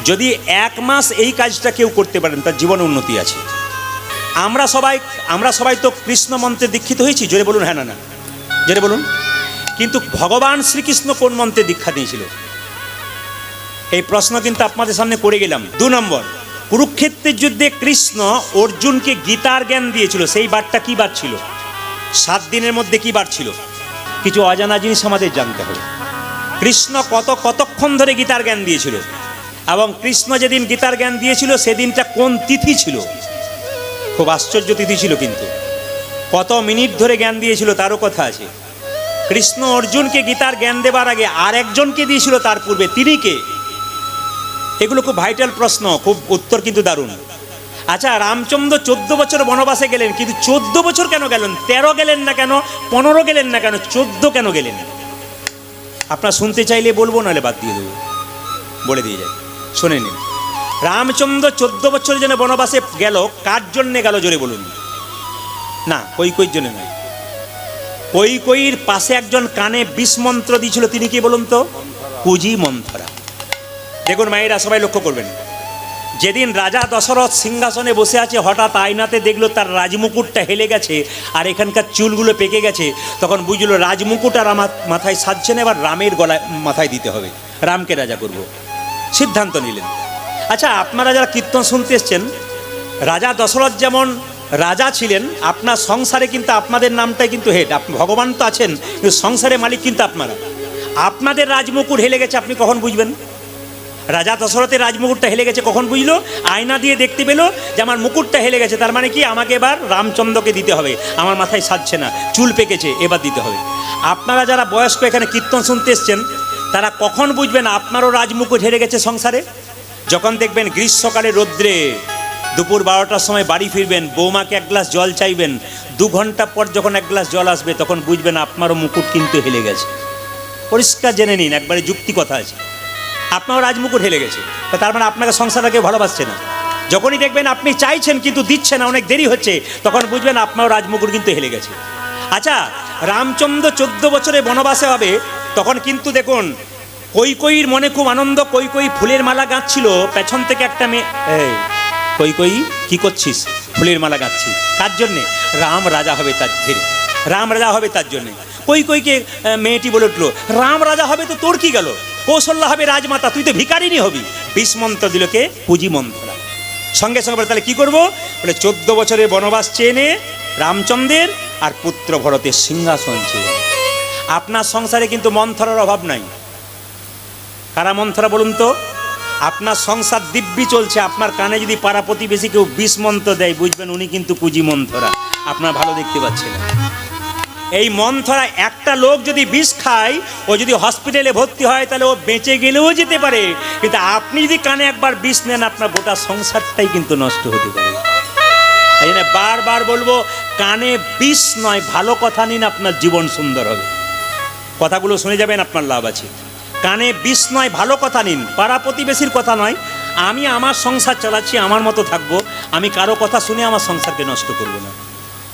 যদি 1 মাস এই কাজটা কেউ করতে পারেন তার জীবনে উন্নতি আছে। আমরা সবাই তো কৃষ্ণ মন্ত্রে দীক্ষিত হয়েছি, জোরে বলুন হ্যাঁ না না, জোরে বলুন। কিন্তু ভগবান শ্রীকৃষ্ণ কোন মন্ত্রে দীক্ষা দিয়েছিল? এই প্রশ্ন কিন্তু আপনাদের সামনে করে গেলাম। 2 নম্বর, কুরুক্ষেত্রের যুদ্ধে কৃষ্ণ অর্জুনকে গীতার জ্ঞান দিয়েছিল, সেই বারটা কি বার ছিল? 7 দিনের মধ্যে কি বার ছিল? কিছু অজানা জিনিস আমাদের জানতে হবে। কৃষ্ণ কতক্ষণ ধরে গীতার জ্ঞান দিয়েছিল, এবং কৃষ্ণ যেদিন গীতার জ্ঞান দিয়েছিল সেদিনটা কোন তিথি ছিল? খুব আশ্চর্য তিথি ছিল, কিন্তু কত মিনিট ধরে জ্ঞান দিয়েছিল তারও কথা আছে। কৃষ্ণ অর্জুনকে গীতার জ্ঞান দেবার আগে আর একজনকে দিয়েছিল তার পূর্বে, তিনি কে? এগুলো খুব ভাইটাল প্রশ্ন, খুব উত্তর কিন্তু দারুণ। আচ্ছা, রামচন্দ্র 14 বছর বনবাসে গেলেন, কিন্তু 14 বছর কেন গেলেন? 13 গেলেন না কেন? 15 গেলেন না কেন? 14 কেন গেলেন? আপনার শুনতে চাইলে বলবো, নাহলে বাদ দিয়ে দেবো, বলে দিয়ে যাই, শুনে নিন। রামচন্দ্র 14 বছর যেন বনবাসে গেল, কার জন্যে গেল জোরে বলুন? না, কৈকেয়ীর জন্য নয়। কৈকেয়ীর পাশে একজন কানে বিষ মন্ত্র দিয়েছিল, তিনি কি বলুন তো? কুজি মন্থরা। দেখুন মায়েরা, সবাই লক্ষ্য করবেন, যেদিন রাজা দশরথ সিংহাসনে বসে আছে, হঠাৎ আয়নাতে দেখলো তার রাজমুকুটটা হেলে গেছে আর এখানকার চুলগুলো পেকে গেছে, তখন বুঝলো রাজমুকুট আর আমার মাথায় সাজছে না, এবার রামের গলায় মাথায় দিতে হবে, রামকে রাজা করব, সিদ্ধান্ত নিলেন। আচ্ছা, আপনারা যারা কীর্তন শুনতে এসছেন, রাজা দশরথ যেমন রাজা ছিলেন, আপনার সংসারে কিন্তু আপনাদের নামটাই কিন্তু হেড। ভগবান তো আছেন, কিন্তু সংসারের মালিক কিন্তু আপনারা। আপনাদের রাজমুকুট হেলে গেছে, আপনি কখন বুঝবেন? রাজা দশরথের রাজমুকুটটা হেলে গেছে কখন বুঝলো? আয়না দিয়ে দেখতে পেলো যে আমার মুকুটটা হেলে গেছে, তার মানে কি আমাকে এবার রামচন্দ্রকে দিতে হবে, আমার মাথায় সাজছে না, চুল পেকেছে, এবার দিতে হবে। আপনারা যারা বয়স্ক এখানে কীর্তন শুনতে এসছেন, তারা কখন বুঝবেন আপনারও রাজমুকুট হেরে গেছে সংসারে? যখন দেখবেন গ্রীষ্মকালে রৌদ্রে দুপুর 12টার সময় বাড়ি ফিরবেন, বৌমাকে 1 গ্লাস জল চাইবেন, 2 ঘন্টা পর যখন 1 গ্লাস জল আসবে, তখন বুঝবেন আপনারও মুকুট কিন্তু হেলে গেছে। পরিষ্কার জেনে নিন, একবারে যুক্তি কথা আছে, আপনারও রাজমুকুট হেলে গেছে, তার মানে আপনাকে সংসারে কেউ ভালোবাসছে না। যখনই দেখবেন আপনি চাইছেন কিন্তু দিচ্ছে না, অনেক দেরি হচ্ছে, তখন বুঝবেন আপনারও রাজমুকুট কিন্তু হেলে গেছে। আচ্ছা, রামচন্দ্র 14 বছরে বনবাসে হবে, তখন কিন্তু দেখুন কৈকেয়ীর মনে খুব আনন্দ। কৈকেয়ী ফুলের মালা গাঁথছিল, পেছন থেকে একটা মেয়ে, এই কৈকেয়ী কি করছিস? ফুলের মালা গাঁথছি, কার জন্যে? রাম রাজা হবে তার ধীরে, রাম রাজা হবে তার জন্যে। কৈকেয়ীকে মেয়েটি বলে উঠলো, রাম রাজা হবে তো তোর কি গেল? কৌশল্যা হবে রাজমাতা, তুই তো ভিখারিনী হবি। বিষ মন্ত্র দিল কে? কুজি মন্ত্রা। সঙ্গে সঙ্গে বলে, তাহলে কি করবো? বলে 14 বছরের বনবাস চেনে রামচন্দ্রের আর পুত্র ভরতের সিংহাসন চেয়ে। আপনার সংসারে কিন্তু মন্থরার অভাব নাই। কারা মন্থরা বলুন তো? আপনার সংসার দিব্যি চলছে, আপনার কানে যদি পাড়া প্রতিবেশী কেউ বিষ মন্ত্র দেয়, বুঝবেন উনি কিন্তু কুজি মন্থরা, আপনার ভালো দেখতে পাচ্ছেন। এই মন্থরা, একটা লোক যদি বিষ খায়, ও যদি হসপিটালে ভর্তি হয়, তাহলে ও বেঁচে গেলেও যেতে পারে, কিন্তু আপনি যদি কানে একবার বিষ নেন, আপনার গোটা সংসারটাই কিন্তু নষ্ট হতে পারে। এই জন্য বারবার বলবো, কানে বিষ নয়, ভালো কথা নিন, আপনার জীবন সুন্দর হবে। কথাগুলো শুনে যাবেন, আপনার লাভ আছে। কানে বিষ নয়, ভালো কথা নিন, পাড়া প্রতিবেশীর কথা নয়। আমি আমার সংসার চালাচ্ছি, আমার মতো থাকবো, আমি কারো কথা শুনে আমার সংসারকে নষ্ট করবো না।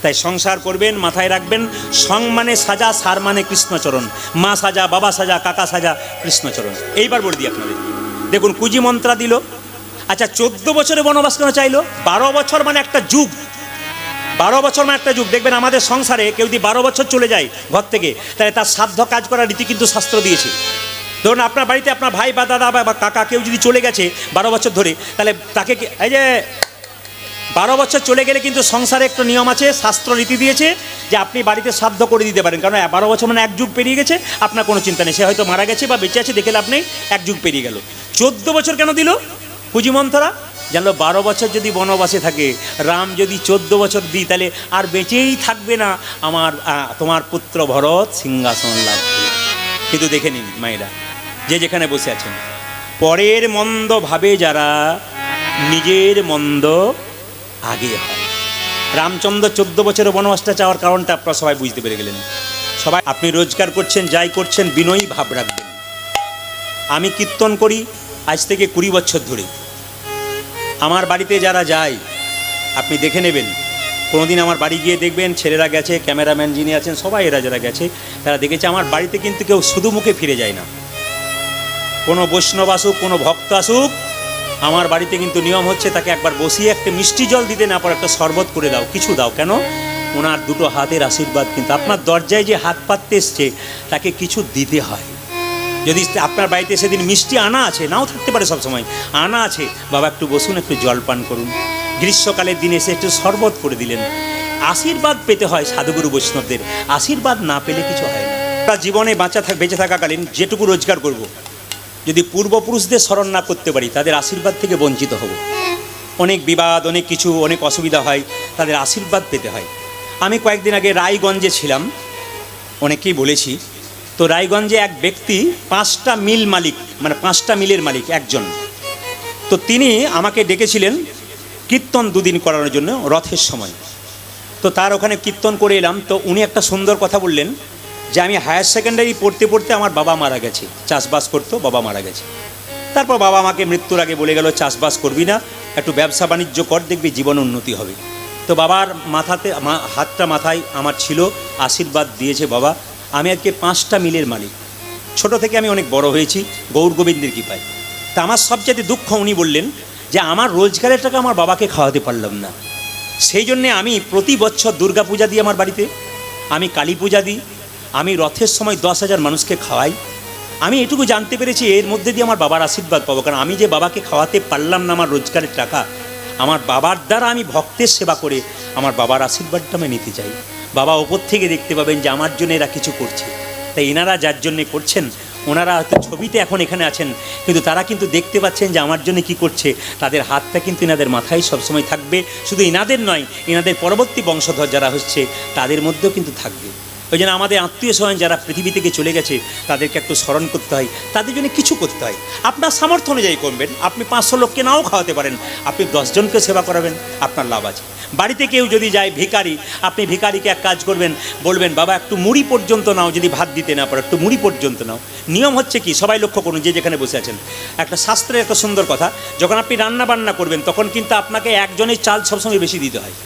তাই সংসার করবেন, মাথায় রাখবেন, সং মানে সাজা, সার মানে কৃষ্ণচরণ, মা সাজা, বাবা সাজা, কাকা সাজা, কৃষ্ণচরণ। এইবার বলে দিই আপনাদের, দেখুন কুজি মন্ত্রা দিল। আচ্ছা, 14 বছরে বনবাস কেন চাইলো? 12 বছর মানে একটা যুগ, 12 বছর মানে একটা যুগ। দেখবেন আমাদের সংসারে কেউ যদি 12 বছর চলে যায় ঘর থেকে, তাহলে তার সাধ্য কাজ করার রীতি কিন্তু শাস্ত্র দিয়েছে। ধরুন আপনার বাড়িতে আপনার ভাই বা দাদা বা কাকা কেউ যদি চলে গেছে 12 বছর ধরে, তাহলে তাকে, এই যে 12 বছর চলে গেলে কিন্তু সংসারে একটা নিয়ম আছে, শাস্ত্র রীতি দিয়েছে যে আপনি বাড়িতে শ্রাদ্ধ করে দিতে পারেন, কারণ 12 বছর মানে 1 যুগ পেরিয়ে গেছে, আপনার কোনো চিন্তা নেই, সে হয়তো মারা গেছে বা বেঁচে আছে, দেখে লাভ নেই, 1 যুগ পেরিয়ে গেল। 14 বছর কেন দিল কুজি মন্থরা? জানলো 12 বছর যদি বনবাসে থাকে, রাম যদি 14 বছর দিই, তাহলে আর বেঁচেই থাকবে না তোমার পুত্র ভরত সিংহাসন লাভ করবে। কিন্তু দেখে নিন মায়েরা, যে যেখানে বসে আছেন, পরের মন্দ ভাবে যারা, নিজের মন্দ আগে হয়। রামচন্দ্র 14 বছরের বনবাসটা চাওয়ার কারণটা আপনারা সবাই বুঝতে পেরে গেলেন। সবাই আপনি রোজগার করছেন, যাই করছেন, বিনয়ী ভাব রাখবেন। আমি কীর্তন করি আজ থেকে 20 বছর ধরে। আমার বাড়িতে যারা যায় আপনি দেখে নেবেন, কোনোদিন আমার বাড়ি গিয়ে দেখবেন ছেলেরা গেছে, ক্যামেরাম্যান যিনি আছেন সবাই, এরা যারা গেছে তারা দেখেছে আমার বাড়িতে কিন্তু কেউ শুধু মুখে ফিরে যায় না। কোনো বৈষ্ণব আসুক, কোনো ভক্ত আসুক, আমার বাড়িতে কিন্তু নিয়ম হচ্ছে তাকে একবার বসিয়ে একটা মিষ্টি জল দিতে না পারে একটা শরবত করে দাও, কিছু দাও। কেন? ওনার দুটো হাতের আশীর্বাদ, কিন্তু আপনার দরজায় যে হাত পাততে এসছে তাকে কিছু দিতে হয়। যদি আপনার বাড়িতে সেদিন মিষ্টি আনা আছে, নাও থাকতে পারে সবসময়, আনা আছে, বাবা একটু বসুন, একটু জল পান করুন, গ্রীষ্মকালের দিনে এসে একটু শরবত করে দিলেন। আশীর্বাদ পেতে হয় সাধুগুরু বৈষ্ণবদের, আশীর্বাদ না পেলে কিছু হয় না। আমরা জীবনে বেঁচে থাকাকালীন যেটুকু রোজগার করব, যদি পূর্বপুরুষদের স্মরণ না করতে পারি তাদের আশীর্বাদ থেকে বঞ্চিত হব। অনেক বিবাদ, অনেক কিছু, অনেক অসুবিধা হয়, তাদের আশীর্বাদ পেতে হয়। আমি কয়েকদিন আগে রায়গঞ্জে ছিলাম, অনেকেই বলেছি। তো রায়গঞ্জে এক ব্যক্তি 5টা মিল মালিক, মানে 5টা মিলের মালিক একজন। তো তিনি আমাকে ডেকেছিলেন কীর্তন 2 দিন করানোর জন্য রথের সময়। তো তার ওখানে কীর্তন করে এলাম। তো উনি একটা সুন্দর কথা বললেন যে আমি হায়ার সেকেন্ডারি পড়তে পড়তে আমার বাবা মারা গেছে, চাষবাস করতো, বাবা মারা গেছে। তারপর বাবা আমাকে মৃত্যুর আগে বলে গেল চাষবাস করবি না, একটু ব্যবসা বাণিজ্য কর, দেখবি জীবন উন্নতি হবে। তো বাবার মাথাতে হাতটা মাথায় আমার ছিল, আশীর্বাদ দিয়েছে বাবা। আমি আজকে 5টা মিলের মালিক। ছোট থেকে আমি অনেক বড় হয়েছি গৌর গোবিন্দের কৃপায়। তা আমার সবচেয়ে দুঃখ, উনি বললেন যে আমার রোজগারের টাকা আমার বাবাকে খাওয়াতে পারলাম না। সেই জন্যে আমি প্রতি বছর দুর্গা পূজা দিই, আমার বাড়িতে আমি কালী পূজা দিই, আমি রথের সময় 10,000 মানুষকে খাওয়াই। আমি এটুকু জানতে পেরেছি এর মধ্যে দিয়ে আমার বাবার আশীর্বাদ পাবো। কারণ আমি যে বাবাকে খাওয়াতে পারলাম না আমার রোজগারের টাকা, আমার বাবার দ্বারা আমি ভক্তের সেবা করে আমার বাবার আশীর্বাদটা আমি নিতে চাই। বাবা ওপর থেকে দেখতে পাবেন যে আমার জন্য এরা কিছু করছে। তাই এনারা যার জন্যে করছেন, ওনারা হয়তো ছবিতে এখন এখানে আছেন, কিন্তু তারা কিন্তু দেখতে পাচ্ছেন যে আমার জন্য কি করছে। তাদের হাতটা কিন্তু এনাদের মাথায় সবসময় থাকবে। শুধু এনাদের নয়, এনাদের পরবর্তী বংশধর যারা হচ্ছে তাদের মধ্যেও কিন্তু থাকবে। ওই জন্য আমাদের আত্মীয় স্বজন যারা পৃথিবী থেকে চলে গেছে তাদেরকে একটু স্মরণ করতে হয়, তাদের জন্য কিছু করতে হয়। আপনার সামর্থ্য অনুযায়ী করবেন। আপনি 500 লোককে নাও খাওয়াতে পারেন, আপনি 10 জনকে সেবা করাবেন, আপনার লাভ আছে। বাড়িতে কেউ যদি যায় ভিখারি, আপনি ভিখারিকে এক কাজ করবেন, বলবেন বাবা একটু মুড়ি পর্যন্ত নাও, যদি ভাত দিতে না পারো একটু মুড়ি পর্যন্ত নাও। নিয়ম হচ্ছে কি, সবাই লক্ষ্য করুন যে যেখানে বসে আছেন, একটা শাস্ত্রের একটা সুন্দর কথা, যখন আপনি রান্না বান্না করবেন তখন কিন্তু আপনাকে একজনের চাল সবসময় বেশি দিতে হয়।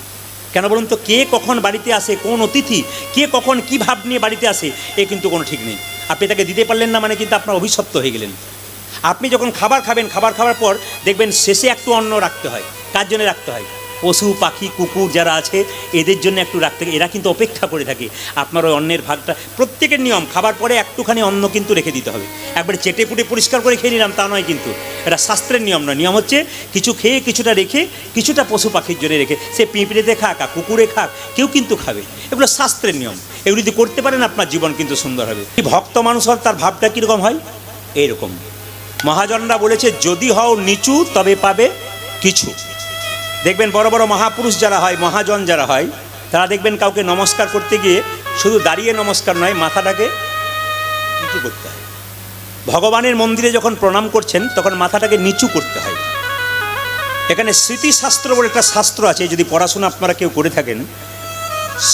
কেন বলুন তো? কে কখন বাড়িতে আসে, কোন অতিথি কে কখন কী ভাব নিয়ে বাড়িতে আসে, এ কিন্তু কোনো ঠিক নেই। আপনি তাকে দিতে পারলেন না মানে কিন্তু আপনার অভিশপ্ত হয়ে গেলেন। আপনি যখন খাবার খাবেন, খাবার খাওয়ার পর দেখবেন শেষে একটু অন্ন রাখতে হয়। কার জন্য রাখতে হয়? পশু পাখি কুকুর যারা আছে এদের জন্য একটু রাখতে, এরা কিন্তু অপেক্ষা করে থাকে আপনার ওই অন্নের ভাগটা। প্রত্যেকের নিয়ম, খাবার পরে একটুখানি অন্ন কিন্তু রেখে দিতে হবে। একবারে চেটে পুটে পরিষ্কার করে খেয়ে নিলাম তা নয়, কিন্তু এটা শাস্ত্রের নিয়ম নয়। নিয়ম হচ্ছে কিছু খেয়ে কিছুটা রেখে, কিছুটা পশু পাখির জন্য রেখে, সে পিঁপড়েতে খাক আর কুকুরে খাক, কেউ কিন্তু খাবে। এগুলো শাস্ত্রের নিয়ম। এগুলো যদি করতে পারেন আপনার জীবন কিন্তু সুন্দর হবে। ভক্ত মানুষ হল তার ভাবটা কীরকম হয়, এইরকম। মহাজনরা বলেছে যদি হও নিচু তবে পাবে কিছু। দেখবেন বড় বড় মহাপুরুষ যারা হয়, মহাজন যারা হয়, তারা দেখবেন কাউকে নমস্কার করতে গিয়ে শুধু দাঁড়িয়ে নমস্কার নয়, মাথাটাকে নিচু করতে হয়। ভগবানের মন্দিরে যখন প্রণাম করছেন তখন মাথাটাকে নিচু করতে হয়। এখানে স্মৃতিশাস্ত্র বলে একটা শাস্ত্র আছে, যদি পড়াশোনা আপনারা কেউ করে থাকেন,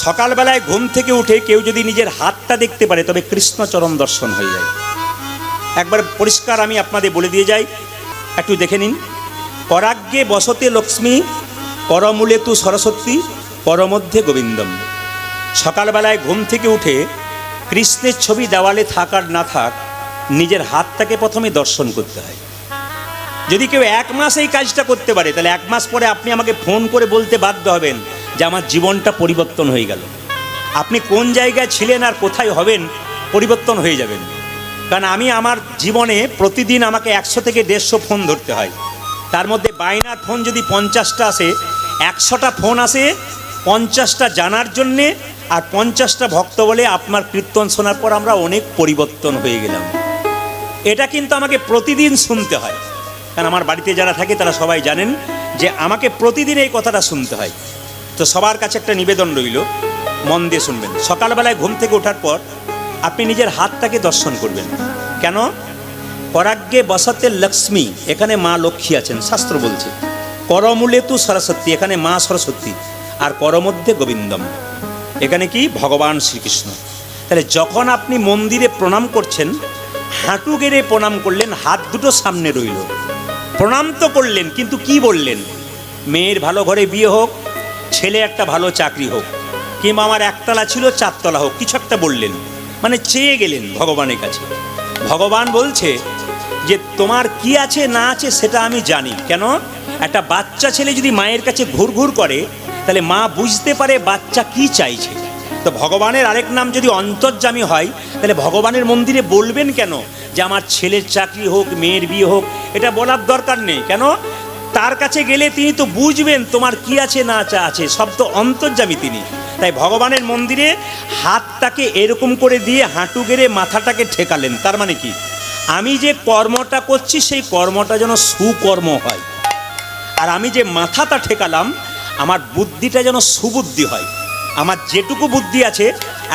সকালবেলায় ঘুম থেকে উঠে কেউ যদি নিজের হাতটা দেখতে পারে তবে কৃষ্ণচরণ দর্শন হয়ে যায়। একবার পরিষ্কার আমি আপনাদের বলে দিয়ে যাই, একটু দেখে নিন। পরাগ্যে বসতে লক্ষ্মী, পরমূলে তু সরস্বতী, পরমধ্যে গোবিন্দম। সকালবেলায় ঘুম থেকে উঠে কৃষ্ণের ছবি দেওয়ালে থাক আর না থাক, নিজের হাতটাকে প্রথমে দর্শন করতে হয়। যদি কেউ 1 মাস এই কাজটা করতে পারে তাহলে 1 মাস পরে আপনি আমাকে ফোন করে বলতে বাধ্য হবেন যে আমার জীবনটা পরিবর্তন হয়ে গেল। আপনি কোন জায়গায় ছিলেন আর কোথায় হবেন পরিবর্তন হয়ে যাবেন। কারণ আমি আমার জীবনে প্রতিদিন আমাকে 100 থেকে 150 ফোন ধরতে হয়। তার মধ্যে বাইনার ফোন যদি 50টা আসে, 100টা ফোন আসে 50টা জানার জন্যে, আর 50টা ভক্ত বলে আপনার কীর্তন শোনার পর আমরা অনেক পরিবর্তন হয়ে গেলাম। এটা কিন্তু আমাকে প্রতিদিন শুনতে হয়। কারণ আমার বাড়িতে যারা থাকে তারা সবাই জানেন যে আমাকে প্রতিদিন এই কথাটা শুনতে হয়। তো সবার কাছে একটা নিবেদন রইল, মন দিয়ে শুনবেন। সকালবেলায় ঘুম থেকে ওঠার পর আপনি নিজের হাতটাকে দর্শন করবেন। কেন? পরাগ্যে বসতে লক্ষ্মী, এখানে মা লক্ষ্মী আছেন, শাস্ত্র বলছে। করমূলে তু সরস্বতী, এখানে মা সরস্বতী। আর করমধ্যে গোবিন্দম, এখানে কি? ভগবান শ্রীকৃষ্ণ। তাহলে যখন আপনি মন্দিরে প্রণাম করছেন, হাঁটু গেড়ে প্রণাম করলেন, হাত দুটো সামনে রইল, প্রণাম তো করলেন, কিন্তু কি বললেন? মেয়ের ভালো ঘরে বিয়ে হোক, ছেলে একটা ভালো চাকরি হোক, কিংবা আমার 1 তলা ছিল 4 তলা হোক, কিছু একটা বললেন, মানে চেয়ে গেলেন ভগবানের কাছে। ভগবান বলছে যে তোমার কি আছে না আছে সেটা আমি জানি। কেন? একটা বাচ্চা ছেলে যদি মায়ের কাছে ঘুরঘুর করে তাহলে মা বুঝতে পারে বাচ্চা কি চাইছে। তো ভগবানের আরেক নাম যদি অন্তর্যামী হয়, তাহলে ভগবানের মন্দিরে বলবেন কেন যে আমার ছেলের চাকরি হোক, মেয়ের বিয়ে হোক? এটা বলার দরকার নেই। কেন? তার কাছে গেলে তিনি তো বুঝবেন তোমার কি আছে না আছে, সব তো অন্তর্যামী তিনি। তাই ভগবানের মন্দিরে হাতটাকে এরকম করে দিয়ে হাঁটু গেড়ে মাথাটাকে ঠেকালেন। তার মানে কি? আমি যে কর্মটা করছি সেই কর্মটা যেন সুকর্ম হয়, আর আমি যে মাথাটা ঠেকালাম আমার বুদ্ধিটা যেন সুবুদ্ধি হয়। আমার যেটুকু বুদ্ধি আছে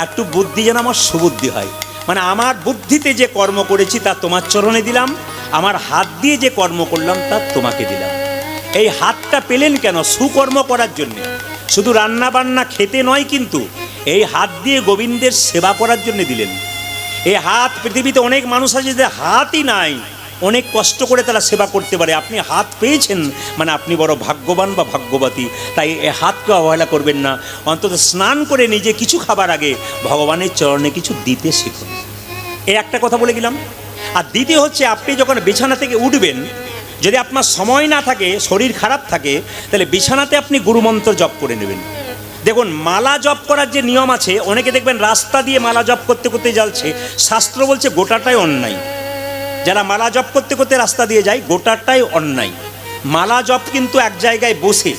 একটু বুদ্ধি যেন আমার সুবুদ্ধি হয়। মানে আমার বুদ্ধিতে যে কর্ম করেছি তা তোমার চরণে দিলাম, আমার হাত দিয়ে যে কর্ম করলাম তা তোমাকে দিলাম। এই হাতটা পেলেন কেন? সুকর্ম করার জন্যে। শুধু রান্না বান্না খেতে নয়, কিন্তু এই হাত দিয়ে গোবিন্দের সেবা করার জন্য দিলেন। এই হাত, পৃথিবীতে অনেক মানুষ আছে যে হাতই নাই, অনেক কষ্ট করে তারা সেবা করতে পারে। আপনি হাত পেয়েছেন মানে আপনি বড় ভাগ্যবান বা ভাগ্যবতী। তাই এই হাতকে অবহেলা করবেন না। অন্তত স্নান করে নিজে কিছু খাবার আগে ভগবানের চরণে কিছু দিতে শিখুন। এই একটা কথা বলে গেলাম। আর দ্বিতীয় হচ্ছে, আপনি যখন বিছানা থেকে উঠবেন, যদি আপনার সময় না থাকে, শরীর খারাপ থাকে, তাহলে বিছানাতে আপনি গুরুমন্ত্র জপ করে নেবেন। দেখুন, মালা জপ করার যে নিয়ম আছে, অনেকে দেখবেন রাস্তা দিয়ে মালা জপ করতে করতে যাচ্ছে, শাস্ত্র বলছে গোটাটাই অন্যায়। যারা মালা জপ করতে করতে রাস্তা দিয়ে যায়, গোটাটাই অন্যায়। মালা জপ কিন্তু এক জায়গায় বসে,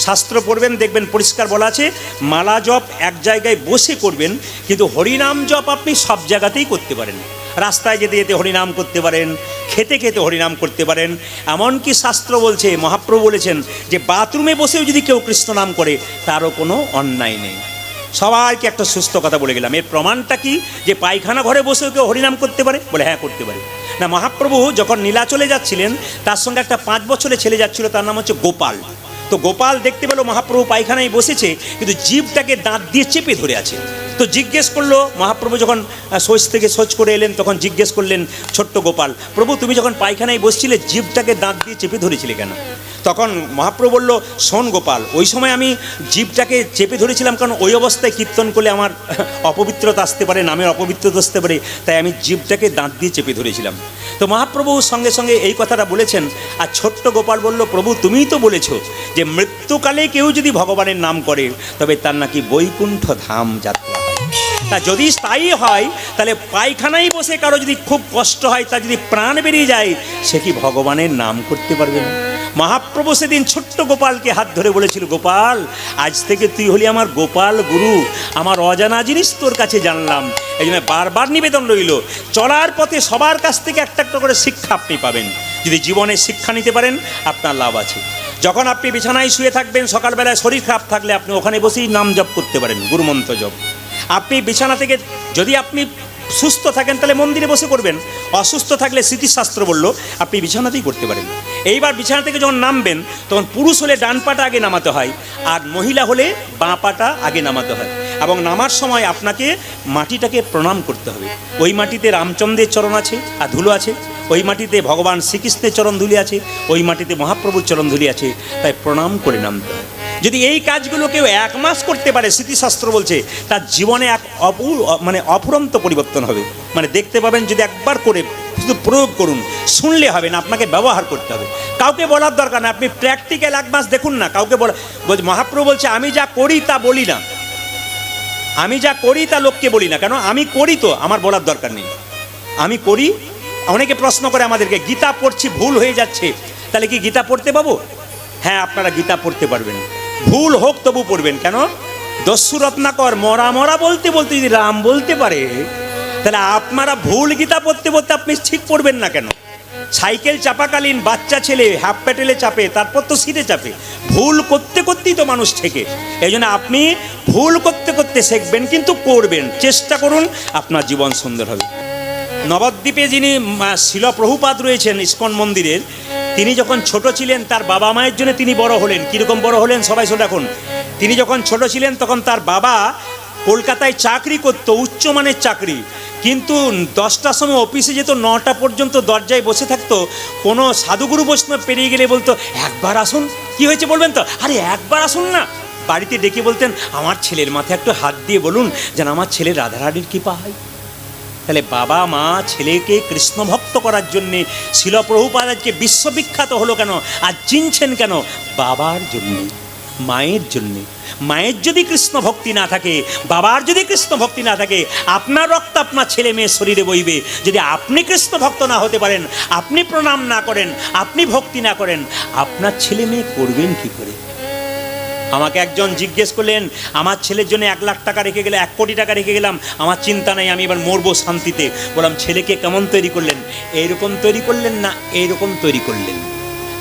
শাস্ত্র পড়বেন দেখবেন পরিষ্কার বলা আছে, মালা জপ এক জায়গায় বসে করবেন। কিন্তু হরিনাম জপ আপনি সব জায়গাতেই করতে পারেন। রাস্তায় যেতে যেতে হরিনাম করতে পারেন, খেতে খেতে হরিনাম করতে পারেন। এমনকি শাস্ত্র বলছে, মহাপ্রভু বলেছেন যে বাথরুমে বসেও যদি কেউ কৃষ্ণ নাম করে তারও কোনো অন্যায় নেই। সবাইকে একটা সুস্থ কথা বলে গেলাম। এর প্রমাণটা কি? যে পায়খানা ঘরে বসেও কেউ হরিনাম করতে পারে? বলে হ্যাঁ, করতে পারে। না, মহাপ্রভু যখন নীলাচলে যাচ্ছিলেন, তার সঙ্গে একটা 5 বছরের ছেলে যাচ্ছিল, তার নাম হচ্ছে গোপাল। তো গোপাল দেখতে পেল মহাপ্রভু পায়খানায় বসেছে, কিন্তু জিভটাকে দাঁত দিয়ে চেপে ধরে আছে। তো জিজ্ঞেস করলো, মহাপ্রভু যখন শৌচ থেকে শৌচ করে এলেন তখন জিজ্ঞেস করলেন ছোট্ট গোপাল, প্রভু তুমি যখন পায়খানায় বসছিলে জিভটাকে দাঁত দিয়ে চেপে ধরেছিলে কেন? তখন মহাপ্রভু বলল, শোন গোপাল, ওই সময় আমি জিভটাকে চেপে ধরেছিলাম কারণ ওই অবস্থায় কীর্তন করলে আমার অপবিত্রতা আসতে পারে, নামের অপবিত্রতা আসতে পারে, তাই আমি জিভটাকে দাঁত দিয়ে চেপে ধরেছিলাম। তো মহাপ্রভু সঙ্গে সঙ্গে এই কথাটা বলেছেন। আর ছোট্ট গোপাল বলল, প্রভু তুমিই তো বলেছো যে মৃত্যুকালে কেউ যদি ভগবানের নাম করে তবে তার নাকি বৈকুণ্ঠ ধাম যাত্রা হয়। তা যদি স্থায়ী হয়, তাহলে পায়খানায় বসে কারো যদি খুব কষ্ট হয়, তার যদি প্রাণ বেরিয়ে যায়, সে কি ভগবানের নাম করতে পারবে না? মহাপ্রভু সেদিন ছোট্ট গোপালকে হাত ধরে বলেছিল, গোপাল আজ থেকে তুই হলি আমার গোপাল গুরু, আমার অজানা জিনিস তোর কাছে জানলাম। এই জন্য বারবার নিবেদন রইল, চলার পথে সবার কাছ থেকে একটা একটা করে শিক্ষা আপনি পাবেন। যদি জীবনে শিক্ষা নিতে পারেন আপনার লাভ আছে। যখন আপনি বিছানায় শুয়ে থাকবেন, সকালবেলায় শরীর খারাপ থাকলে আপনি ওখানে বসেই নাম জপ করতে পারেন, গুরুমন্ত্র জপ। আপনি বিছানা থেকে যদি আপনি সুস্থ থাকেন তাহলে মন্দিরে বসে করবেন, অসুস্থ থাকলে স্মৃতিশাস্ত্র বলল আপনি বিছানাতেই করতে পারেন। এইবার বিছানা থেকে যখন নামবেন তখন পুরুষ হলে ডান পাটা আগে নামাতে হয়, আর মহিলা হলে বাঁ পাটা আগে নামাতে হয়। এবং নামার সময় আপনাকে মাটিটাকে প্রণাম করতে হবে। ওই মাটিতে রামচন্দ্রের চরণ আছে আর ধুলো আছে, ওই মাটিতে ভগবান শ্রীকৃষ্ণের চরণ ধুলি আছে, ওই মাটিতে মহাপ্রভুর চরণ ধুলি আছে, তাই প্রণাম করে নামতে হবে। যদি এই কাজগুলো কেউ 1 মাস করতে পারে, স্মৃতিশাস্ত্র বলছে তার জীবনে এক অফুরন্ত পরিবর্তন হবে। মানে দেখতে পাবেন, যদি একবার করে শুধু প্রয়োগ করুন, শুনলে হবে না, আপনাকে ব্যবহার করতে হবে। কাউকে বলার দরকার না, আপনি প্র্যাকটিক্যাল 1 মাস দেখুন না। কাউকে মহাপ্রভু বলছে আমি যা করি তা বলি না, আমি যা করি তা লোককে বলি না। কেন? আমি করি তো আমার বলার দরকার নেই, আমি করি। অনেকে প্রশ্ন করে আমাদেরকে, গীতা পড়ছি ভুল হয়ে যাচ্ছে, তাহলে কি গীতা পড়তে পাবো? হ্যাঁ, আপনারা গীতা পড়তে পারবেন, ভুল হোক তবু পড়বেন। কেন? দস্যু রত্নাকর মরা মরা বলতে বলতে যদি রাম বলতে পারে, তাহলে আপনারা ভুল গীতা পড়তে পড়তে আপনি ঠিক পড়বেন না কেন? সাইকেল চাপাকালীন বাচ্চা ছেলে হাফ প্যাটেলে চাপে, তারপর তো সিটে চাপে। ভুল করতে করতেই তো মানুষ শেখে। এই জন্য আপনি ভুল করতে করতে শিখবেন, কিন্তু করবেন, চেষ্টা করুন, আপনার জীবন সুন্দর হবে। নবদ্বীপে যিনি শিল প্রভুপাদ রয়েছেন ইস্কন মন্দিরের, তিনি যখন ছোট ছিলেন তার বাবা মায়ের জন্য তিনি বড় হলেন। কীরকম বড় হলেন সবাই শুনে রাখুন। তিনি যখন ছোট ছিলেন তখন তার বাবা কলকাতায় চাকরি করত, উচ্চমানের চাকরি, কিন্তু 10টার সময় অফিসে যেত, 9টা পর্যন্ত দরজায় বসে থাকতো। কোনো সাধুগুরু বৈষ্ণব পেরিয়ে গেলে বলতো, একবার আসুন। কি হয়েছে বলবেন তো? আরে একবার আসুন না। বাড়িতে ডেকে বলতেন, আমার ছেলের মাথায় একটু হাত দিয়ে বলুন যেন আমার ছেলে রাধারানীর কৃপা হয়। তাহলে বাবা মা ছেলেকে কৃষ্ণ ভক্ত করার জন্যে শিল প্রভুপাদ আজকে বিশ্ববিখ্যাত হলো কেন? আর চিনছেন কেন? বাবার জন্যে, মায়ের জন্যে। মায়ের যদি কৃষ্ণ ভক্তি না থাকে, বাবার যদি কৃষ্ণ ভক্তি না থাকে, আপনার রক্ত আপনার ছেলে মেয়ের শরীরে বইবে। যদি আপনি কৃষ্ণ ভক্ত না হতে পারেন, আপনি প্রণাম না করেন, আপনি ভক্তি না করেন, আপনার ছেলে মেয়ে করবেন কি করে? আমাকে একজন জিজ্ঞেস করলেন, আমার ছেলের জন্য 1 লাখ টাকা রেখে গেলে, 1 কোটি টাকা রেখে গেলাম, আমার চিন্তা নেই, আমি এবার মরবো শান্তিতে। বললাম, ছেলেকে কেমন তৈরি করলেন? এইরকম তৈরি করলেন না এইরকম তৈরি করলেন?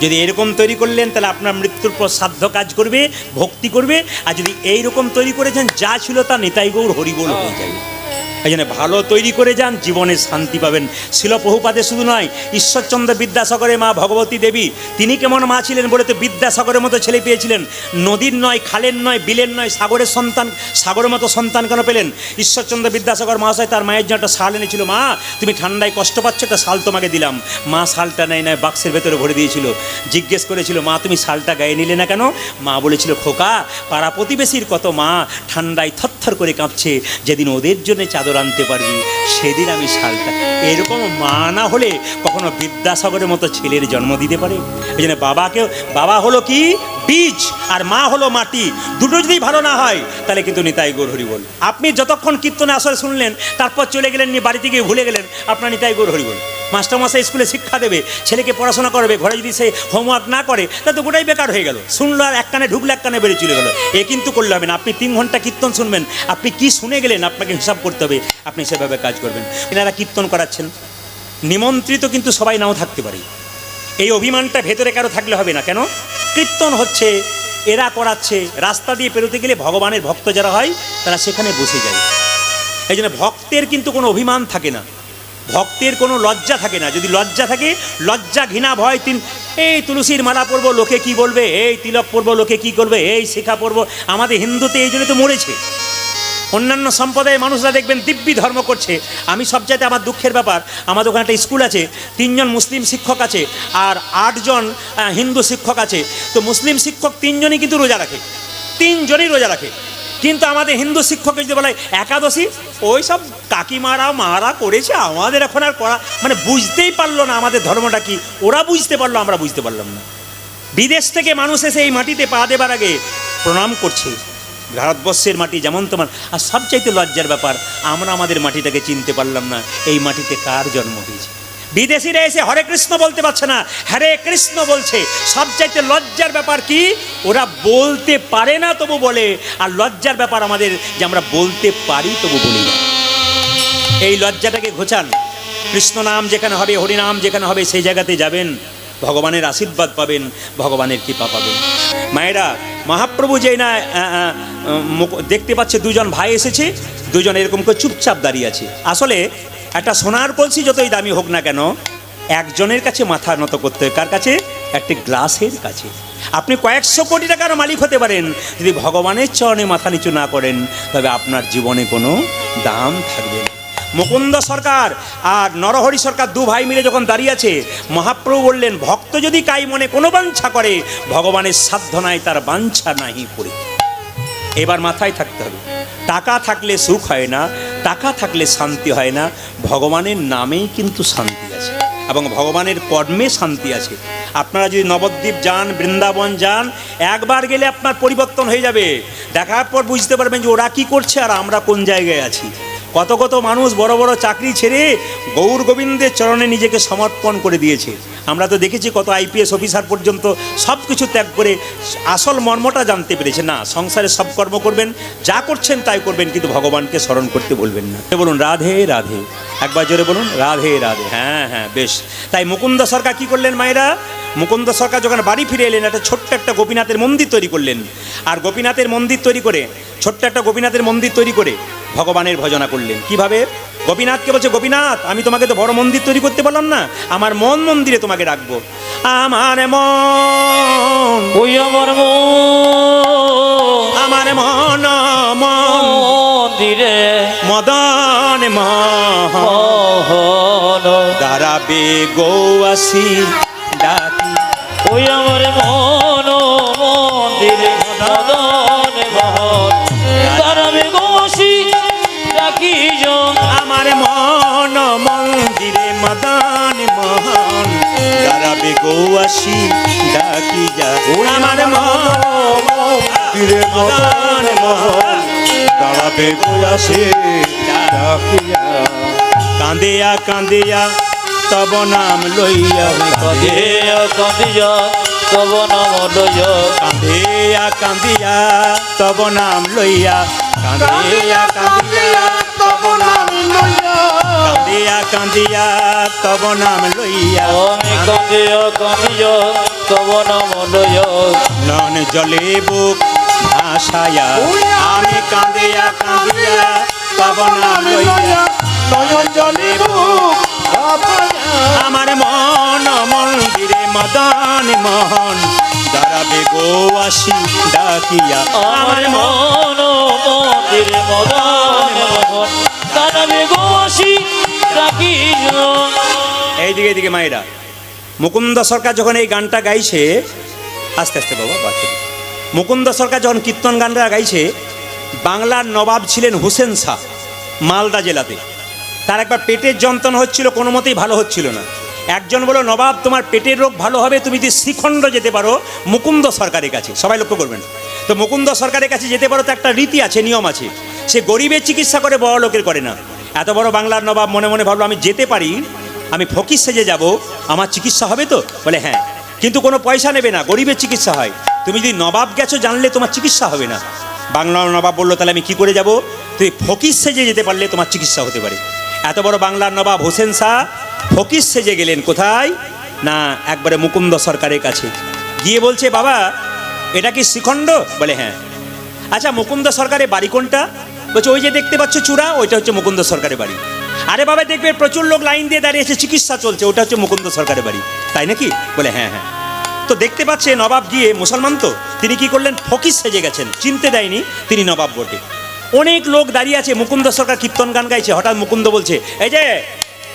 যদি এরকম তৈরি করলেন তাহলে আপনার মৃত্যুর পর সাধ্য কাজ করবে, ভক্তি করবে। আর যদি এইরকম তৈরি করেছেন, যা ছিল তা নিতাই গৌর হরিবোল হয়ে যাবে। এই জন্য ভালো তৈরি করে যান, জীবনে শান্তি পাবেন। শিল প্রভুপাদে শুধু নয়, ঈশ্বরচন্দ্র বিদ্যাসাগরের মা ভগবতী দেবী, তিনি কেমন মা ছিলেন বলে তো বিদ্যাসাগরের মতো ছেলে পেয়েছিলেন। নদীর নয়, খালের নয়, বিলের নয়, সাগরের সন্তান, সাগরের মতো সন্তান কেন পেলেন? ঈশ্বরচন্দ্র বিদ্যাসাগর মহাশয় তার মায়ের জন্য একটা শাল এনেছিল। মা, তুমি ঠান্ডায় কষ্ট পাচ্ছ, একটা শাল তোমাকে দিলাম। মা শালটা নেয় নয়, বাক্সের ভেতরে ভরে দিয়েছিল। জিজ্ঞেস করেছিল, মা তুমি শালটা গায়ে নিলে না কেন? মা বলেছিল, খোকা, পাড়া প্রতিবেশীর কত মা ঠান্ডায় থরথর করে কাঁপছে, যেদিন ওদের জন্য চাদর আনতে পারবি সেদিন আমি শালটা। এরকম মা না হলে কখনো বিদ্যাসাগরের মতো ছেলের জন্ম দিতে পারে? এই জন্য বাবা হলো কি বীজ, আর মা হলো মাটি। দুটো যদি ভালো না হয় তাহলে কিন্তু নিতাই গৌর হরি বল। আপনি যতক্ষণ কীর্তনে আসরে শুনলেন, তারপর চলে গেলেন, বাড়িতে গিয়ে ভুলে গেলেন, আপনার নিতাই গৌর হরি বল। মাস্টারমশাই স্কুলে শিক্ষা দেবে, ছেলেকে পড়াশোনা করবে, ঘরে যদি সে হোমওয়ার্ক না করে তাহলে তো গোটাই বেকার হয়ে গেল। শুনলো আর এক কানে ঢুকলে এক কানে বেরিয়ে চলে গেল। এ কিন্তু করলে হবে না। আপনি 3 ঘন্টা কীর্তন শুনবেন, আপনি কি শুনে গেলেন আপনাকে হিসাব করতে হবে, আপনি সেভাবে কাজ করবেন। এনারা কীর্তন করাচ্ছেন, নিমন্ত্রিত কিন্তু সবাই নাও থাকতে পারে। এই অভিমানটা ভেতরে কারো থাকলে হবে না। কেন? কীর্তন হচ্ছে, এরা করাচ্ছে, রাস্তা দিয়ে পেরোতে গেলে ভগবানের ভক্ত যারা হয় তারা সেখানে বসে যায়। এই জন্য ভক্তের কিন্তু কোনো অভিমান থাকে না, ভক্তের কোনো লজ্জা থাকে না। যদি লজ্জা থাকে, লজ্জা ঘৃণা ভয়, এই তুলসীর মালা পরবো লোকে কি বলবে, এই তিলক পরবো লোকে কি করবে, এই শিখা পরবো। আমাদের হিন্দুতে এই জন্য তো মরেছে। অন্যান্য সম্প্রদায়ের মানুষরা দেখবেন দিব্যি ধর্ম করছে। আমি সবচাইতে, আমার দুঃখের ব্যাপার, আমাদের ওখানে একটা স্কুল আছে, 3 জন মুসলিম শিক্ষক আছে আর 8 জন হিন্দু শিক্ষক আছে। তো মুসলিম শিক্ষক 3 জনই কিন্তু রোজা রাখে, 3 জনই রোজা রাখে। কিন্তু আমাদের হিন্দু শিক্ষককে যদি বলা হয় একাদশী, ওই সব কাকিমারা মারা করেছে, আমাদের এখন আর করা, মানে বুঝতেই পারলো না আমাদের ধর্মটা কি। ওরা বুঝতে পারলো, আমরা বুঝতে পারলাম না। বিদেশ থেকে মানুষ এসে এই মাটিতে পা দেবার আগে প্রণাম করছে, ভারতবর্ষের মাটি যেমন তোমার। আর সবচাইতে লজ্জার ব্যাপার, আমরা আমাদের মাটিটাকে চিনতে পারলাম না, এই মাটিতে কার জন্ম হয়েছে। বিদেশিরা এসে হরে কৃষ্ণ বলতে পারছে না, হরে কৃষ্ণ বলছে। সবচাইতে লজ্জার ব্যাপার কি, ওরা বলতে পারে না তবু বলে। আর লজ্জার ব্যাপার আমাদের যে আমরা বলতে পারি তবু বলি না। এই লজ্জাটাকে ঘোচান। কৃষ্ণ নাম যেখানে হবে, হরিনাম যেখানে হবে, সেই জায়গাতে যাবেন, ভগবানের আশীর্বাদ পাবেন, ভগবানের কৃপা পাবেন। মায়েরা, মহাপ্রভু যে না দেখতে পাচ্ছে 2 জন ভাই এসেছে, 2 জন এরকম করে চুপচাপ দাঁড়িয়ে আছে। আসলে একটা সোনার কলসি যতই দামি হোক না কেন, একজনের কাছে মাথা নত করতে হয়। কার কাছে? একটি গ্লাসের কাছে। আপনি কয়েকশো কোটি টাকার মালিক হতে পারেন, যদি ভগবানের চরণে মাথা নিচু না করেন তবে আপনার জীবনে কোনো দাম থাকবে না। মুকুন্দ সরকার আর নরহরি সরকার 2 ভাই মিলে যখন দাঁড়িয়ে আছে, মহাপ্রভু বললেন, ভক্ত যদি কাই মনে কোনো বাঞ্ছা করে, ভগবানের সাধ্য নাই তার বাঞ্ছা নাহি পড়ে। এবার মাথায় থাকতে হবে, টাকা থাকলে সুখ হয় না, টাকা থাকলে শান্তি হয় না। ভগবানের নামেই কিন্তু শান্তি আছে এবং ভগবানের কর্মে শান্তি আছে। আপনারা যদি নবদ্বীপ যান, বৃন্দাবন যান, একবার গেলে আপনার পরিবর্তন হয়ে যাবে। দেখার পর বুঝতে পারবেন যে ওরা কি করছে আর আমরা কোন জায়গায় আছি। কত কত মানুষ বড় বড় চাকরি ছেড়ে গৌর গোবিন্দের চরণে নিজেকে সমর্পণ করে দিয়েছে। আমরা তো দেখেছি কত IPS অফিসার পর্যন্ত সব কিছু ত্যাগ করে আসল মর্মটা জানতে পেরেছে। না, সংসারে সব কর্ম করবেন, যা করছেন তাই করবেন, কিন্তু ভগবানকে স্মরণ করতে বলবেন না। বলুন রাধে রাধে, একবার জোরে বলুন রাধে রাধে। হ্যাঁ হ্যাঁ, বেশ। তাই মুকুন্দ সরকার কি করলেন মায়েরা? মুকুন্দ সরকার যখন বাড়ি ফিরে এলেন, একটা ছোট্ট একটা গোপীনাথের মন্দির তৈরি করলেন। আর গোপীনাথের মন্দির তৈরি করে, ছোট্ট একটা গোপীনাথের মন্দির তৈরি করে ভগবানের ভজনা করলেন। কিভাবে? গোপীনাথকে বলছে, গোপীনাথ, আমি তোমাকে তো বড় মন্দির তৈরি করতে পারলাম না, আমার মন মন্দিরে তোমাকে রাখবো। আমার মন, ওই আমার মন, আমার মন মন্দিরে মদন মোহন দাঁড়াবে গৌয়াসী ডাকি। ওই আমার মন মন্দিরে মদন মোহন দাঁড়াবে গৌয়াসী ডাকি। আমার মন দাঁড়াবে গো আসি ডাকিয়া আমার মন্দিরে মদন মোহন দাঁড়াবে গো আসি ডাকিয়া। কাঁদিয়া কাঁদিয়া তব নাম লইয়া কাঁদিয়া কাঁদিয়া তব নাম লইয়া কাঁদিয়া কাঁদিয়া তব নাম লইয়া কাঁদিয়া কাঁদিয়া তব নাম লইয়া কাঁদিয়া কাঁদিয়া তব নাম লইয়া আমি কাঁদিয়া কাঁদিয়া তব নাম লইয়া নন জলে বুক ভাসায়া আমি কাঁদিয়া কাঁদিয়া তব নাম লইয়া নয়ন জলে বুক ভাসায়া। আমার মন মন্দিরে মদন মোহন দাঁড়াবে গো আসি ডাকিয়া আমার মন মন্দিরে মদন মোহন দাঁড়াবে গো আসি ডাকিয়া। এইদিকে এদিকে মায়েরা, মুকুন্দ সরকার যখন এই গানটা গাইছে, আস্তে আস্তে বাবা বাচ্চা, মুকুন্দ সরকার যখন কীর্তন গানটা গাইছে, বাংলার নবাব ছিলেন হুসেন শাহ, মালদা জেলাতে। তার একবার পেটের যন্ত্রণা হচ্ছিল, কোনো মতেই ভালো হচ্ছিল না। একজন বলল, নবাব তোমার পেটের রোগ ভালো হবে, তুমি যদি শ্রীখণ্ড যেতে পারো মুকুন্দ সরকারের কাছে। সবাই লক্ষ্য করবেন তো, মুকুন্দ সরকারের কাছে যেতে পারো তো একটা রীতি আছে, নিয়ম আছে। সে গরিবের চিকিৎসা করে, বড় লোকের করে না। এত বড় বাংলার নবাব মনে মনে ভাবলো, আমি যেতে পারি, আমি ফকির সেজে যাব, আমার চিকিৎসা হবে তো? বলে হ্যাঁ, কিন্তু কোনো পয়সা নেবে না, গরিবের চিকিৎসা হয়। তুমি যদি নবাব গেছো জানলে তোমার চিকিৎসা হবে না। বাংলার নবাব বললো, তাহলে আমি কি করে যাব? তুমি ফকির সেজে যেতে পারলে তোমার চিকিৎসা হতে পারে। এত বড় বাংলার নবাব হোসেন শাহ ফকির সেজে গেলেন কোথায় না, একবারে মুকুন্দ সরকারের কাছে গিয়ে বলছে, বাবা এটা কি শ্রীখণ্ড? বলে হ্যাঁ। আচ্ছা, মুকুন্দ সরকারের বাড়ি কোনটা? বলছে ওই যে দেখতে পাচ্ছ চূড়া, ওইটা হচ্ছে মুকুন্দ সরকারের বাড়ি। আরে বাবা, দেখবে প্রচুর লোক লাইন দিয়ে দাঁড়িয়েছে, চিকিৎসা চলছে, ওটা হচ্ছে মুকুন্দ সরকারের বাড়ি। তাই নাকি? বলে হ্যাঁ হ্যাঁ। তো দেখতে পাচ্ছে নবাব গিয়ে, মুসলমান তো, তিনি কি করলেন, ফকির সেজে গেছেন, চিনতে দেয়নি তিনি নবাব বটে। অনেক লোক দাঁড়িয়ে আছে, মুকুন্দ সরকার কীর্তন গান গাইছে। হঠাৎ মুকুন্দ বলছে, এই যে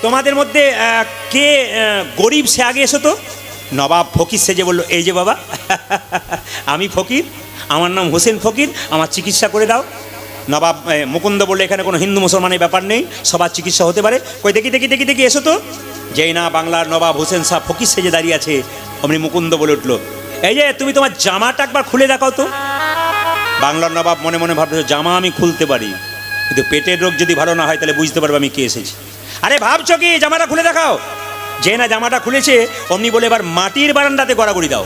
তোমাদের মধ্যে কে গরিব, সে আগে এসো তো। নবাব ফকির সেজে বলল, এই যে বাবা আমি ফকির, আমার নাম হোসেন ফকির, আমার চিকিৎসা করে দাও। নবাব মুকুন্দ বললে, এখানে কোনো হিন্দু মুসলমানের ব্যাপার নেই, সবার চিকিৎসা হতে পারে। কই দেখি দেখি দেখি দেখি এসো তো। যেই না বাংলার নবাব হোসেন শাহ ফকির সেজে দাঁড়িয়ে আছে, অমনি মুকুন্দ বলে উঠলো, এই যে তুমি তোমার জামাটা একবার খুলে দেখাও তো। বাংলার নবাব মনে মনে ভাবছো, জামা আমি খুলতে পারি, কিন্তু পেটের রোগ যদি ভালো না হয় তাহলে বুঝতে পারবো আমি কে এসেছি। আরে ভাবছো কি, জামাটা খুলে দেখাও। যে না জামাটা খুলেছে, অমনি বলে, এবার মাটির বারান্দাতে গড়াগড়ি দাও।